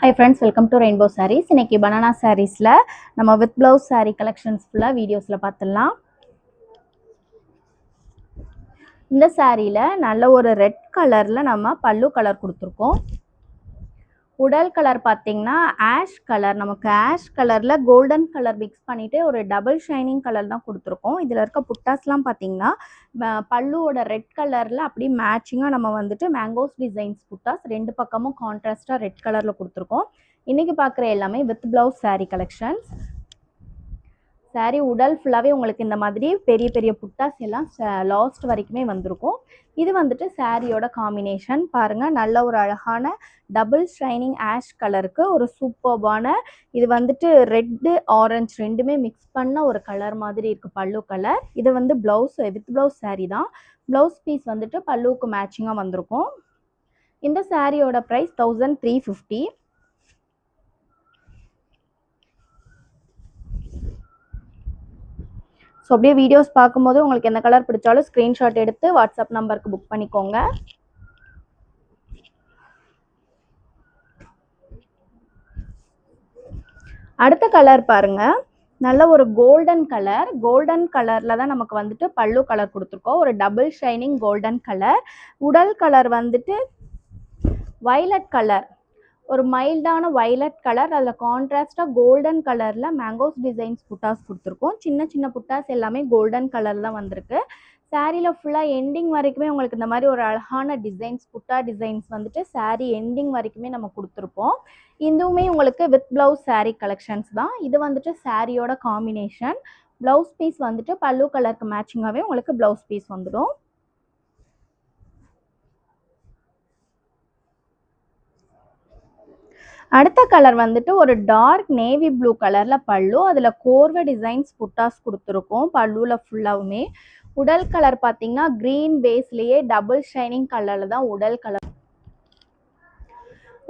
Hi friends, welcome to Rainbow Sarees. இன்னைக்கு banana sareesல நம்ம with blouse saree collections full வீடியோஸ்ல பார்த்துடலாம். இந்த சாரியில நல்ல ஒரு ரெட் கலர்ல நம்ம பல்லு கலர் கொடுத்துருக்கோம். உடல் கலர் பார்த்தீங்கன்னா ஆஷ் கலர், நமக்கு ஆஷ் கலரில் கோல்டன் கலர் மிக்ஸ் பண்ணிவிட்டு ஒரு டபுள் ஷைனிங் கலர் தான் கொடுத்துருக்கோம். இதில் இருக்க புட்டாஸ்லாம் பார்த்தீங்கன்னா பல்லுவோட ரெட் கலரில் அப்படியே மேட்சிங்காக நம்ம வந்துட்டு மேங்கோஸ் டிசைன்ஸ் புட்டாஸ் ரெண்டு பக்கமும் கான்ட்ராஸ்டாக ரெட் கலரில் கொடுத்துருக்கோம். இன்றைக்கி பார்க்குற எல்லாமே with blouse sari collections. Sari உடல் ஃபுல்லாகவே உங்களுக்கு இந்த மாதிரி பெரிய பெரிய புட்டாஸ் எல்லாம் லாஸ்ட் வரைக்குமே வந்திருக்கும். இது வந்துட்டு சாரியோட காம்பினேஷன் பாருங்கள், நல்ல ஒரு அழகான டபுள் ஷைனிங் ஆஷ் கலருக்கு ஒரு சூப்பர்பான, இது வந்துட்டு ரெட்டு ஆரஞ்சு ரெண்டுமே மிக்ஸ் பண்ண ஒரு கலர் மாதிரி இருக்குது பல்லு கலர். இது வந்து ப்ளவுஸ் வித் ப்ளவுஸ் சாரீ தான். ப்ளவுஸ் பீஸ் வந்துட்டு பல்லுவுக்கு மேட்சிங்காக வந்திருக்கும். இந்த சாரியோட ப்ரைஸ் 1350. ஸோ அப்படியே வீடியோஸ் பார்க்கும்போது உங்களுக்கு எந்த கலர் பிடிச்சாலும் ஸ்க்ரீன்ஷாட் எடுத்து வாட்ஸ்அப் நம்பருக்கு புக் பண்ணிக்கோங்க. அடுத்த கலர் பாருங்க, நல்ல ஒரு கோல்டன் கலர். கோல்டன் கலரில் தான் நமக்கு வந்துட்டு பல்லு கலர் கொடுத்துருக்கோம். ஒரு டபுள் ஷைனிங் கோல்டன் கலர். உடல் கலர் வந்துட்டு வைலட் கலர், ஒரு மைல்டான வைலட் கலர். அதில் கான்ட்ராஸ்டாக கோல்டன் கலரில் மேங்கோஸ் டிசைன்ஸ் புட்டாஸ் கொடுத்துருக்கோம். சின்ன சின்ன புட்டாஸ் எல்லாமே கோல்டன் கலர் தான் வந்திருக்கு. சாரியில் ஃபுல்லாக எண்டிங் வரைக்குமே உங்களுக்கு இந்த மாதிரி ஒரு அழகான டிசைன்ஸ் புட்டா டிசைன்ஸ் வந்துட்டு சாரீ எண்டிங் வரைக்குமே நம்ம கொடுத்துருப்போம். இதுவுமே உங்களுக்கு வித் ப்ளவுஸ் சாரீ கலெக்ஷன்ஸ் தான். இது வந்துட்டு சாரியோட காம்பினேஷன். ப்ளவுஸ் பீஸ் வந்துட்டு பல்லு கலருக்கு மேட்சிங்காகவே உங்களுக்கு ப்ளவுஸ் பீஸ் வந்துடும். அடுத்த கலர் வந்துட்டு ஒரு டார்க் நேவி ப்ளூ கலரில் பல்லு, அதில் கோர்வை டிசைன்ஸ் புட்டாஸ் கொடுத்துருக்கோம் பல்லுவில் ஃபுல்லாகவுமே. உடல் கலர் பார்த்தீங்கன்னா க்ரீன் பேஸ்லேயே டபுள் ஷைனிங் கலரில் தான் உடல் கலர்.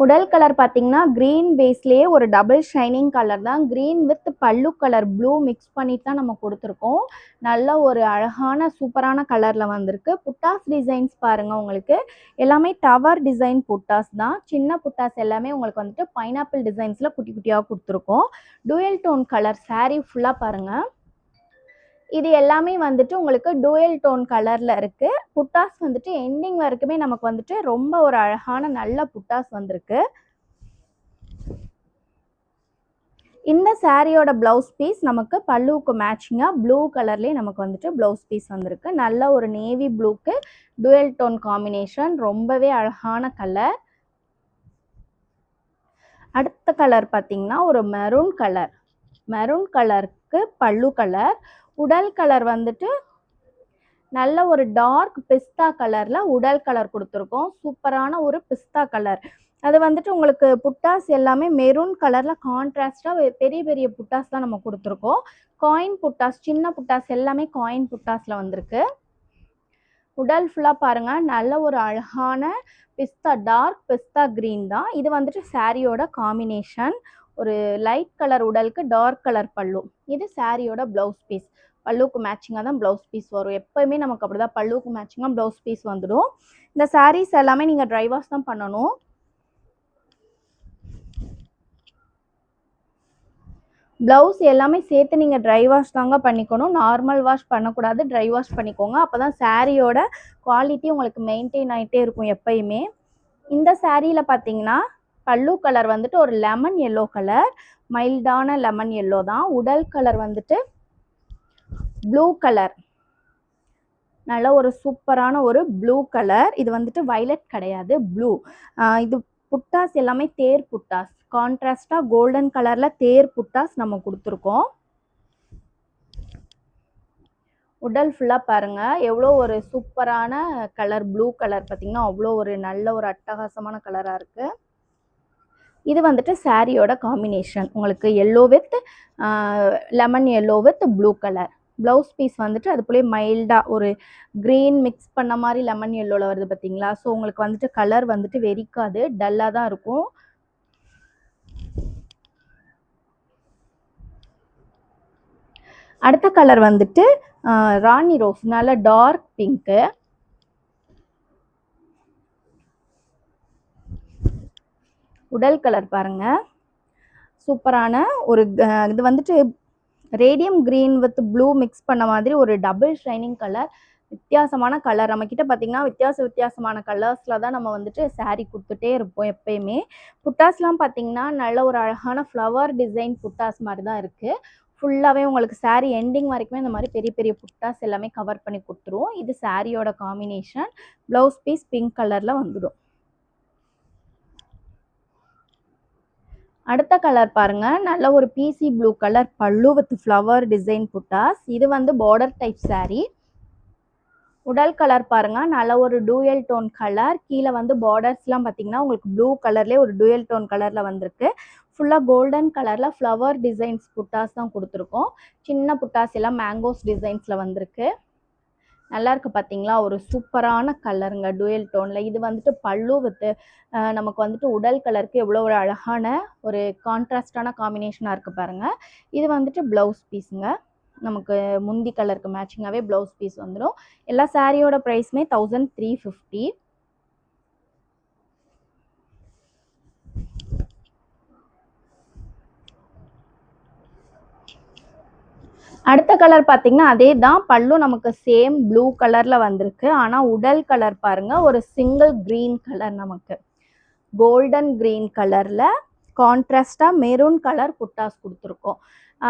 உடல் கலர் பார்த்தீங்கன்னா க்ரீன் பேஸ்லேயே ஒரு டபுள் ஷைனிங் கலர் தான். க்ரீன் வித் பல்லு கலர் ப்ளூ மிக்ஸ் பண்ணிட்டு தான் நம்ம கொடுத்துருக்கோம். நல்ல ஒரு அழகான சூப்பரான கலரில் வந்திருக்கு. புட்டாஸ் டிசைன்ஸ் பாருங்கள், உங்களுக்கு எல்லாமே டவர் டிசைன் புட்டாஸ் தான். சின்ன புட்டாஸ் எல்லாமே உங்களுக்கு வந்துட்டு பைனாப்பிள் டிசைன்ஸில் குட்டி குட்டியாக கொடுத்துருக்கோம். டூயல் டோன் கலர் சாரீ ஃபுல்லாக பாருங்கள். இது எல்லாமே வந்துட்டு உங்களுக்கு டூயல் டோன் கலரில் இருக்குது. புட்டாஸ் வந்துட்டு எண்டிங் வரைக்குமே நமக்கு வந்துட்டு ரொம்ப ஒரு அழகான நல்ல புட்டாஸ் வந்திருக்கு. இந்த சாரியோட ப்ளவுஸ் பீஸ் நமக்கு பல்லுவுக்கு மேட்சிங்காக ப்ளூ கலர்லேயே நமக்கு வந்துட்டு ப்ளவுஸ் பீஸ் வந்திருக்கு. நல்ல ஒரு நேவி ப்ளூக்கு டூயல் டோன் காம்பினேஷன், ரொம்பவே அழகான கலர். அடுத்த கலர் பார்த்திங்கன்னா ஒரு மெரூன் கலர். மெரூன் கலருக்கு பல்லு கலர். உடல் கலர் வந்துட்டு நல்ல ஒரு டார்க் பிஸ்தா கலரில் உடல் கலர் கொடுத்துருக்கோம். சூப்பரான ஒரு பிஸ்தா கலர். அது வந்துட்டு உங்களுக்கு புட்டாஸ் எல்லாமே மெரூன் கலரில் கான்ட்ராஸ்டாக பெரிய பெரிய புட்டாஸ் தான் நம்ம கொடுத்துருக்கோம். காயின் புட்டாஸ், சின்ன புட்டாஸ் எல்லாமே காயின் புட்டாஸில் வந்திருக்கு. உடல் ஃபுல்லாக பாருங்கள், நல்ல ஒரு அழகான பிஸ்தா, டார்க் பிஸ்தா க்ரீன் தான். இது வந்துட்டு சாரியோட காம்பினேஷன். ஒரு லைட் கலர் உடலுக்கு டார்க் கலர் பல்லு. இது சாரியோட ப்ளவுஸ் பீஸ். பல்லுக்கு மேட்சிங்காக தான் ப்ளவுஸ் பீஸ் வரும். எப்போயுமே நமக்கு அப்படி தான் பல்லுக்கு மேட்சிங்காக ப்ளவுஸ் பீஸ் வந்துடும். இந்த சாரீஸ் எல்லாமே நீங்கள் ட்ரை வாஷ் தான் பண்ணணும். ப்ளவுஸ் எல்லாமே சேர்த்து நீங்கள் ட்ரை வாஷ் தாங்க பண்ணிக்கணும். நார்மல் வாஷ் பண்ணக்கூடாது, ட்ரை வாஷ் பண்ணிக்கோங்க. அப்போ தான் சாரியோட குவாலிட்டி உங்களுக்கு மெயின்டைன் ஆகிட்டே இருக்கும் எப்பயுமே. இந்த சாரியில் பார்த்தீங்கன்னா பல்லு கலர் வந்துட்டு ஒரு லெமன் எல்லோ கலர், மைல்டான லெமன் எல்லோ தான். உடல் கலர் வந்துட்டு ப்ளூ கலர், நல்ல ஒரு சூப்பரான ஒரு ப்ளூ கலர். இது வந்துட்டு வைலட் கிடையாது, ப்ளூ. இது புட்டாஸ் எல்லாமே தேர் புட்டாஸ், கான்ட்ராஸ்டாக கோல்டன் கலரில் தேர் புட்டாஸ் நம்ம கொடுத்துருக்கோம். உடல் ஃபுல்லாக பாருங்கள், எவ்வளோ ஒரு சூப்பரான கலர். ப்ளூ கலர் பார்த்திங்கன்னா அவ்வளோ ஒரு நல்ல ஒரு அட்டகாசமான கலராக இருக்குது. இது வந்துட்டு சாரியோட காம்பினேஷன், உங்களுக்கு yellow with lemon yellow with blue colour. Blouse piece வந்துட்டு அது போலே மைல்டாக ஒரு க்ரீன் மிக்ஸ் பண்ண மாதிரி லெமன் எல்லோவில் வருது பார்த்தீங்களா. ஸோ உங்களுக்கு வந்துட்டு கலர் வந்துட்டு வெறிக்காது, டல்லாக தான் இருக்கும். அடுத்த கலர் வந்துட்டு ராணி ரோஸ், நல்ல டார்க் பிங்க்கு. உடல் கலர் பாருங்க, சூப்பரான ஒரு இது வந்துட்டு radium green with blue mix பண்ண மாதிரி ஒரு டபுள் ஷைனிங் கலர். வித்தியாசமான கலர். நம்மக்கிட்ட பார்த்தீங்கன்னா வித்தியாசமான கலர்ஸில் தான் நம்ம வந்துட்டு saree கொடுத்துட்டே இருப்போம் எப்பயுமே. புட்டாஸ்லாம் பார்த்தீங்கன்னா நல்ல ஒரு அழகான ஃப்ளவர் டிசைன் புட்டாஸ் மாதிரி தான் இருக்குது. ஃபுல்லாகவே உங்களுக்கு saree எண்டிங் வரைக்குமே இந்த மாதிரி பெரிய பெரிய புட்டாஸ் எல்லாமே கவர் பண்ணி கொடுத்துருவோம். இது சாரியோட காம்பினேஷன். ப்ளவுஸ் பீஸ் பிங்க் கலரில் வந்துடும். அடுத்த கலர் பாருங்க, நல்ல ஒரு பிசி ப்ளூ கலர் பல்லு வித் ஃப்ளவர் டிசைன் புட்டாஸ். இது வந்து பார்டர் டைப் saree. உடல் கலர் பாருங்க, நல்ல ஒரு டூயல் டோன் கலர். கீழே வந்து பார்டர்ஸ்லாம் பார்த்தீங்கன்னா உங்களுக்கு ப்ளூ கலர்லேயே ஒரு டூயல் டோன் கலரில் வந்திருக்கு. ஃபுல்லாக கோல்டன் கலரில் ஃப்ளவர் டிசைன்ஸ் புட்டாஸ் தான் கொடுத்துருக்கோம். சின்ன புட்டாஸ் எல்லாம் மேங்கோஸ் டிசைன்ஸில் வந்திருக்கு. நல்லா இருக்கு பார்த்தீங்களா, ஒரு சூப்பரான கலருங்க டூயல் டோனில். இது வந்துட்டு பல்லு வித்து நமக்கு வந்துட்டு உடல் கலருக்கு எவ்வளோ ஒரு அழகான ஒரு கான்ட்ராஸ்டான காம்பினேஷனாக இருக்குது பாருங்கள். இது வந்துட்டு ப்ளவுஸ் பீஸுங்க. நமக்கு முந்தி கலருக்கு மேட்சிங்காகவே ப்ளவுஸ் பீஸ் வந்துடும். எல்லா சாரியோட ப்ரைஸுமே 1350. அடுத்த கலர் பார்த்தீங்கன்னா அதே தான், பல்லு நமக்கு சேம் ப்ளூ கலரில் வந்திருக்கு. ஆனால் உடல் கலர் பாருங்கள், ஒரு சிங்கிள் க்ரீன் கலர், நமக்கு கோல்டன் க்ரீன் கலரில் கான்ட்ராஸ்டாக மெரூன் கலர் புட்டாஸ் கொடுத்துருக்கோம்.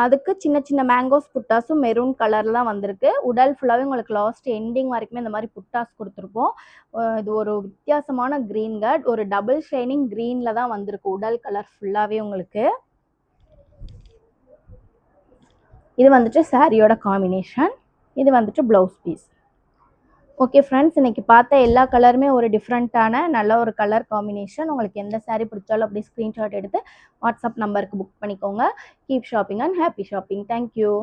அதுக்கு சின்ன சின்ன மேங்கோஸ் புட்டாஸும் மெரூன் கலரில் தான் வந்திருக்கு. உடல் ஃபுல்லாகவே உங்களுக்கு லாஸ்ட் எண்டிங் வரைக்குமே இந்த மாதிரி புட்டாஸ் கொடுத்துருப்போம். இது ஒரு வித்தியாசமான க்ரீன் கார்ட், ஒரு டபுள் ஷைனிங் க்ரீனில் தான் வந்திருக்கு உடல் கலர் ஃபுல்லாகவே உங்களுக்கு. இது வந்துட்டு சாரியோட காம்பினேஷன். இது வந்துட்டு ப்ளவுஸ் பீஸ். ஓகே ஃப்ரெண்ட்ஸ், இன்றைக்கி பார்த்த எல்லா கலருமே ஒரு டிஃப்ரெண்ட்டான நல்ல ஒரு கலர் காம்பினேஷன். உங்களுக்கு எந்த சாரீ பிடிச்சாலும் அப்படி ஸ்க்ரீன்ஷாட் எடுத்து வாட்ஸ்அப் நம்பருக்கு புக் பண்ணிக்கோங்க. Keep shopping and happy shopping. Thank you.